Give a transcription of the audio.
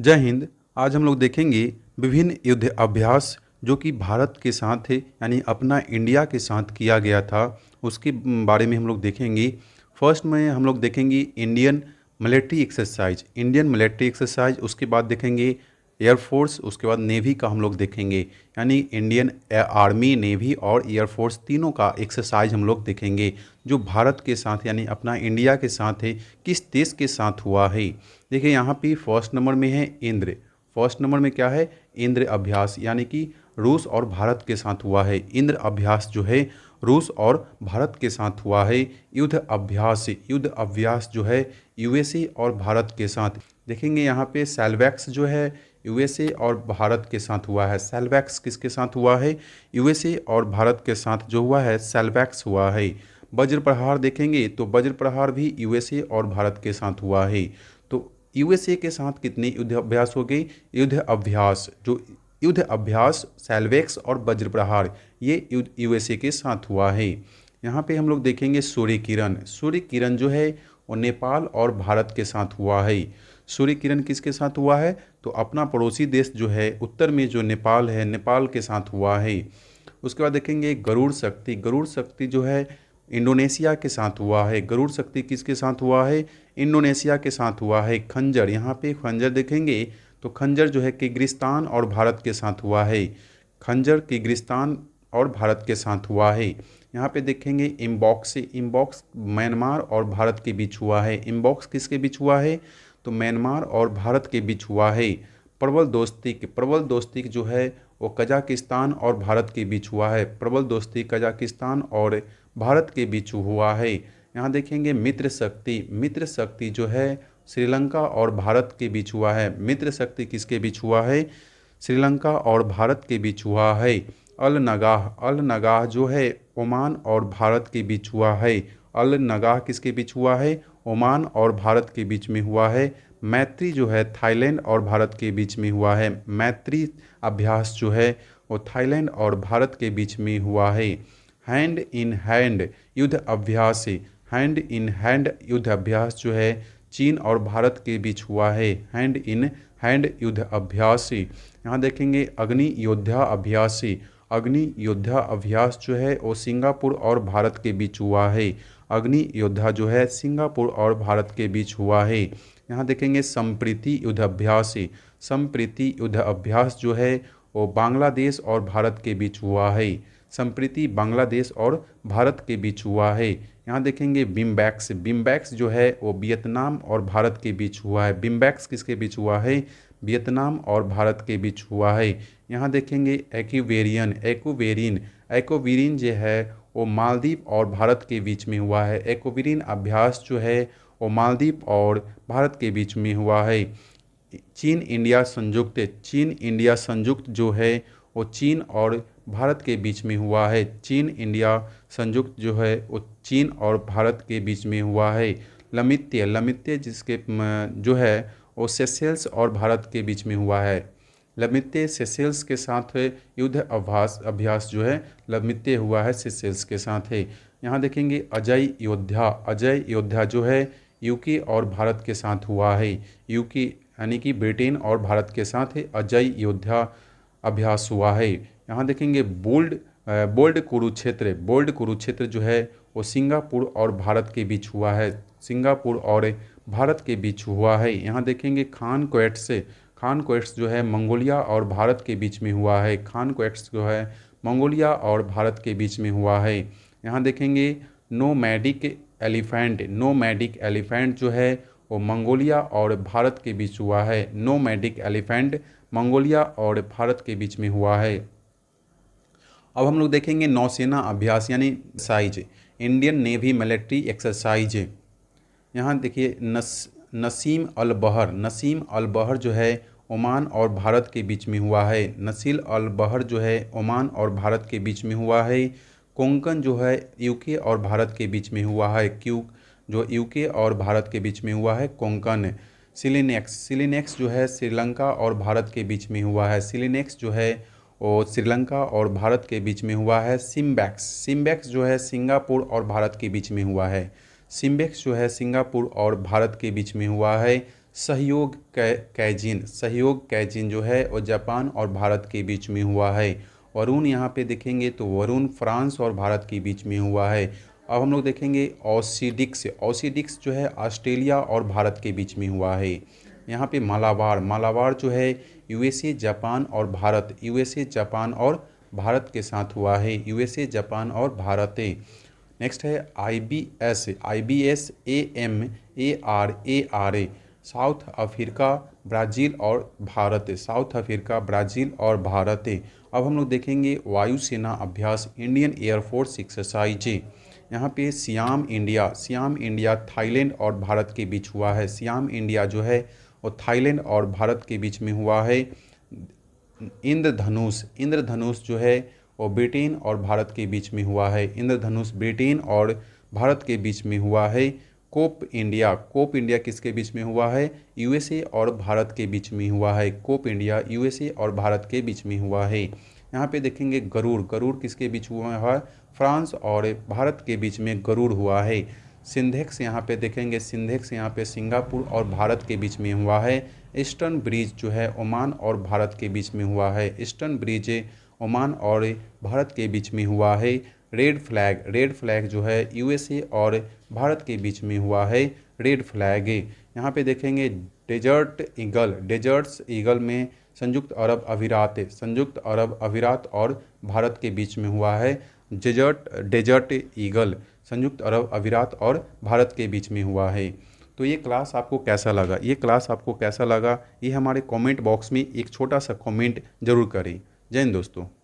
जय हिंद। आज हम लोग देखेंगे विभिन्न युद्ध अभ्यास जो कि भारत के साथ है यानी अपना इंडिया के साथ किया गया था, उसके बारे में हम लोग देखेंगे। फर्स्ट में हम लोग देखेंगे इंडियन मिलिट्री एक्सरसाइज, उसके बाद देखेंगे एयरफोर्स, उसके बाद नेवी का हम लोग देखेंगे। यानी इंडियन आर्मी, नेवी और एयरफोर्स तीनों का एक्सरसाइज हम लोग देखेंगे जो भारत के साथ यानी अपना इंडिया के साथ है, किस देश के साथ हुआ है। देखिए यहाँ पे फर्स्ट नंबर में है इंद्र। फर्स्ट नंबर में क्या है? इंद्र अभ्यास, यानी कि रूस और भारत के साथ हुआ है। इंद्र अभ्यास जो है रूस और भारत के साथ हुआ है। युद्ध अभ्यास जो है यूएसए और भारत के साथ देखेंगे। यहाँ पे सेल्वैक्स जो है यूएसए और भारत के साथ हुआ है। सेल्वैक्स किसके साथ हुआ है? यूएसए और भारत के साथ जो हुआ है सेल्वैक्स हुआ है। वज्र प्रहार देखेंगे तो वज्र प्रहार भी यूएसए और भारत के साथ हुआ है। तो यूएसए के साथ कितने युद्ध अभ्यास हो गए? युद्ध अभ्यास सेल्वैक्स और वज्र प्रहार ये यूएसए के साथ हुआ है। यहाँ पे हम लोग देखेंगे सूर्य किरण। सूर्य किरण जो है वो नेपाल और भारत के साथ हुआ है। सूर्य किरण किसके साथ हुआ है? तो अपना पड़ोसी देश जो है उत्तर में जो नेपाल है, नेपाल के साथ हुआ है। उसके बाद देखेंगे गरुड़ शक्ति। गरुड़ शक्ति जो है इंडोनेशिया के साथ हुआ है। गरुड़ शक्ति किसके साथ हुआ है? इंडोनेशिया के साथ हुआ है। खंजर, यहाँ पे खंजर देखेंगे तो खंजर जो है किर्गिस्तान और भारत के साथ हुआ है। खंजर किर्गिस्तान और भारत के साथ हुआ है। यहाँ पे देखेंगे इम्बॉक्स। इम्बॉक्स म्यांमार और भारत के बीच हुआ है। इम्बॉक्स किसके बीच हुआ है? तो म्यांमार और भारत के बीच हुआ है। प्रबल दोस्ती जो है वो कजाकिस्तान और भारत के बीच हुआ है। प्रबल दोस्ती कजाकिस्तान और भारत के बीच हुआ है। यहाँ देखेंगे मित्र शक्ति। मित्र शक्ति जो है श्रीलंका और भारत के बीच हुआ है। मित्र शक्ति किसके बीच हुआ है? श्रीलंका और भारत के बीच हुआ है। अल नगाह। अल नगाह जो है ओमान और भारत के बीच हुआ है। अल नगाह किसके बीच हुआ है? ओमान और भारत के बीच में हुआ है। मैत्री जो है थाईलैंड और भारत के बीच में हुआ है। मैत्री अभ्यास जो है वो थाईलैंड और भारत के बीच में हुआ है। हैंड इन हैंड युद्ध अभ्यास। हैंड इन हैंड युद्ध अभ्यास जो है चीन और भारत के बीच हुआ है। हैंड इन हैंड युद्ध अभ्यास। यहाँ देखेंगे अग्नि योद्धा अभ्यास। अग्नि योद्धा अभ्यास जो है वो सिंगापुर और भारत के बीच हुआ है। अग्नि योद्धा जो है सिंगापुर और भारत के बीच हुआ है। यहाँ देखेंगे संप्रीति युद्ध अभ्यास। संप्रीति युद्ध अभ्यास जो है वो बांग्लादेश और भारत के बीच हुआ है। संप्रीति बांग्लादेश और भारत के बीच हुआ है। यहाँ देखेंगे बिम्बैक्स। बिम्बैक्स जो है वो वियतनाम और भारत के बीच हुआ है। बिम्बैक्स किसके बीच हुआ है? वियतनाम और भारत के बीच हुआ है। यहाँ देखेंगे एक्यूवेरियन। एक्यूवेरिन जो है वो मालदीव और भारत के बीच में हुआ है। एक्यूवेरिन अभ्यास जो है वो मालदीव और भारत के बीच में हुआ है। चीन इंडिया संयुक्त जो है वो चीन और भारत के बीच में हुआ है। चीन इंडिया संयुक्त जो है वो चीन और भारत के बीच में हुआ है। लमित्य जिसके जो है वो सेशेल्स और भारत के बीच में हुआ है। लमित्य सेशेल्स के साथ युद्ध अभ्यास जो है लमित्य हुआ है सेशेल्स के साथ है। यहाँ देखेंगे अजय योद्धा जो है यूके और भारत के साथ हुआ है। यूके यानी कि ब्रिटेन और भारत के साथ अजय योद्धा अभ्यास हुआ है। यहाँ देखेंगे बोल्ड कुरुक्षेत्र जो है वो सिंगापुर और भारत के बीच हुआ है। सिंगापुर और भारत के बीच हुआ है। यहाँ देखेंगे खान क्वेट्स जो है मंगोलिया और भारत के बीच में हुआ है। खान क्वेट्स जो है मंगोलिया और भारत के बीच में हुआ है। यहाँ देखेंगे नोमैडिक एलिफेंट जो है वो मंगोलिया और भारत के बीच हुआ है। नोमैडिक एलिफेंट मंगोलिया और भारत के बीच में हुआ है। अब हम लोग देखेंगे नौसेना अभ्यास यानी size, Indian navy military exercise. यहाँ देखिए नसीम अल बहर जो है ओमान और भारत के बीच में हुआ है। नसील अल बहर जो है ओमान और भारत के बीच में हुआ है। कोंकण जो है यूके और भारत के बीच में हुआ है। जो यूके और भारत के बीच में हुआ है कोंकण। सिलिनेक्स जो है श्रीलंका और भारत के बीच में हुआ है। सिलिनेक्स जो है वो श्रीलंका और भारत के बीच में हुआ है। सिम्बैक्स जो है सिंगापुर और भारत के बीच में हुआ है। सिम्बैक्स जो है सिंगापुर और भारत के बीच में हुआ है। सहयोग कैजिन जो है वो जापान और भारत के बीच में हुआ है। वरुण यहाँ पे देखेंगे तो वरुण फ्रांस और भारत के बीच में हुआ है। अब हम लोग देखेंगे ओसिडिक्स जो है ऑस्ट्रेलिया और भारत के बीच में हुआ है। यहाँ पे मालाबार जो है यूएसए जापान और भारत, यूएसए जापान और भारत के साथ हुआ है, यूएसए जापान और भारत। नेक्स्ट है I B S A South Africa Brazil और भारत, साउथ अफ्रीका ब्राज़ील और भारत। अब हम लोग देखेंगे वायुसेना अभ्यास, इंडियन एयरफोर्स एक्सरसाइज। यहाँ पे सियाम इंडिया थाईलैंड और भारत के बीच हुआ है। सियाम इंडिया जो है वो थाईलैंड और भारत के बीच में हुआ है। इंद्रधनुष जो है वो ब्रिटेन और भारत के बीच में हुआ है। इंद्रधनुष ब्रिटेन और भारत के बीच में हुआ है। कोप इंडिया किसके बीच में हुआ है? यूएसए और भारत के बीच में हुआ है। कोप इंडिया यूएसए और भारत के बीच में हुआ है। यहाँ पे देखेंगे गरुड़ किसके बीच हुआ है? फ्रांस और भारत के बीच में गरुड़ हुआ है। सिंधेक्स यहाँ पे देखेंगे, सिंधेक्स यहाँ पे सिंगापुर और भारत के बीच में हुआ है। ईस्टर्न ब्रिज जो है ओमान और भारत के बीच में हुआ है। ईस्टर्न ब्रिज ओमान और भारत के बीच में हुआ है। रेड फ्लैग जो है यूएसए और भारत के बीच में हुआ है। रेड फ्लैग यहाँ पे देखेंगे डेजर्ट्स ईगल में संयुक्त अरब अमीरात और भारत के बीच में हुआ है। डेजर्ट ईगल संयुक्त अरब अमीरात और भारत के बीच में हुआ है। तो ये क्लास आपको कैसा लगा? ये हमारे कमेंट बॉक्स में एक छोटा सा कमेंट जरूर करें। जय हिंद दोस्तों।